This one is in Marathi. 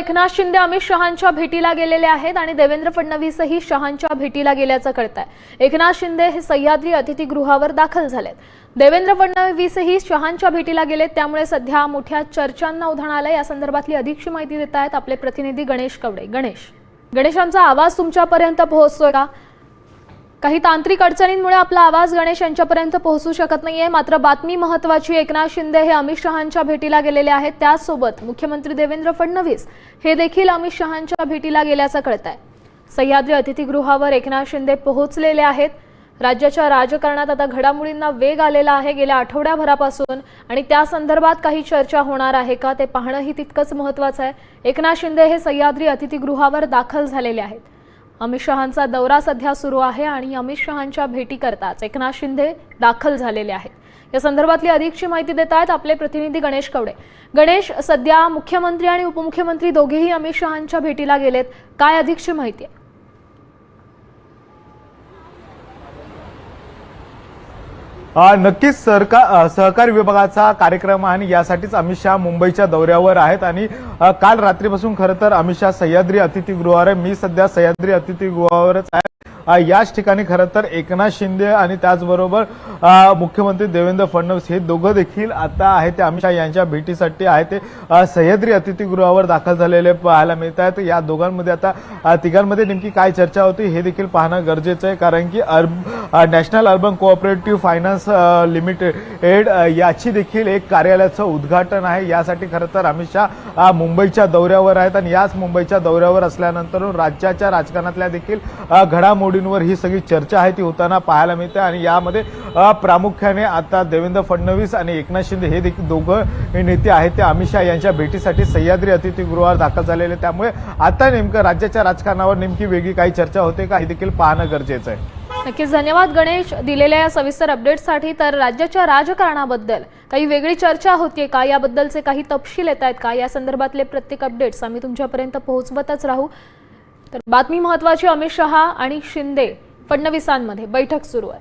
एकनाथ शिंदे अमित शहांच्या भेटीला गेलेले आहेत आणि देवेंद्र फडणवीसही शहांच्या भेटीला गेल्याचं कळतंय। एकनाथ शिंदे हे सह्याद्री अतिथीगृहावर दाखल झालेत। देवेंद्र फडणवीसही शहांच्या भेटीला गेलेत, त्यामुळे सध्या मोठ्या चर्चांना उधाण आलंय। या संदर्भातली अधिकची माहिती देत आहेत आपले प्रतिनिधी गणेश कवडे। गणेशांचा आवाज तुमच्यापर्यंत पोहोचतोय का? काही तांत्रिक अडचणींमुळे आपला आवाज गणेश यांच्यापर्यंत पोहोचू शकत नाहीये, मात्र बातमी महत्त्वाची। एकनाथ शिंदे हे अमित शहांच्या भेटीला गेलेले आहेत, त्यासोबत मुख्यमंत्री देवेंद्र फडणवीस हे देखील अमित शहांच्या भेटीला गेल्याचं कळतंय। सह्याद्री अतिथीगृहावर एकनाथ शिंदे पोहोचलेले आहेत। राज्याच्या राजकारणात आता घडामोडींना वेग आलेला आहे गेल्या आठवड्याभरापासून, आणि त्या संदर्भात काही चर्चा होणार आहे का ते पाहणंही तितकंच महत्त्वाचं आहे। एकनाथ शिंदे हे सह्याद्री अतिथीगृहावर दाखल झालेले आहेत। अमित शहांचा दौरा सध्या सुरू आहे आणि अमित शहांच्या भेटी करताच एकनाथ शिंदे दाखल झालेले आहेत। या संदर्भातली अधिकची माहिती देत आहेत आपले प्रतिनिधी गणेश कवडे। गणेश, सध्या मुख्यमंत्री आणि उपमुख्यमंत्री दोघेही अमित शहांच्या भेटीला गेलेत, काय अधिकची माहिती आहे? नक्कीच सहकारी विभागाचा कार्यक्रम आणि यासाठीच अमित शहा मुंबईच्या दौऱ्यावर आहेत आणि काल रात्रीपासून खरं तर अमित शहा सह्याद्री अतिथीगृहावर आहे। मी सध्या सह्याद्री अतिथीगृहावरच आहे। याच ठिकाणी खरं तर एकनाथ शिंदे आणि त्याचबरोबर मुख्यमंत्री देवेंद्र फडणवीस हे दोघं देखील आता आहे ते अमित शहा यांच्या भेटीसाठी आहे ते सह्याद्री अतिथीगृहावर दाखल झालेले पाहायला मिळत आहेत। या दोघांमध्ये आता तिघांमध्ये नेमकी काय चर्चा होती हे देखील पाहणं गरजेचं आहे, कारण की national urban cooperative finance limited याची देखील एक कार्यालयाचं उद्घाटन आहे। यासाठी खरं तर अमित शहा मुंबईच्या दौऱ्यावर आहेत आणि याच मुंबईच्या दौऱ्यावर असल्यानंतर राज्याच्या राजकारणातल्या देखील घडामोडींवर ही सगळी चर्चा आहे ती होताना पाहायला मिळते। आणि यामध्ये प्रामुख्याने आता देवेंद्र फडणवीस आणि एकनाथ शिंदे हे देखील दोघं नेते आहेत ते अमित शहा यांच्या भेटीसाठी सह्याद्री अतिथीगृहावर दाखल झालेले, त्यामुळे आता नेमकं राज्याच्या राजकारणावर नेमकी वेगळी काही चर्चा होते का हे देखील पाहणं गरजेचं आहे। नक्कीच धन्यवाद गणेश दिलेल्या या सविस्तर अपडेट्ससाठी। तर राज्याच्या राजकारणाबद्दल काही वेगळी चर्चा होतीये का, याबद्दलचे काही तपशील येत आहेत का, या संदर्भातले प्रत्येक अपडेट्स आम्ही तुमच्यापर्यंत पोहोचवतच राहू। तर बातमी महत्त्वाची, अमित शहा आणि शिंदे फडणवीसांमध्ये बैठक सुरू आहे।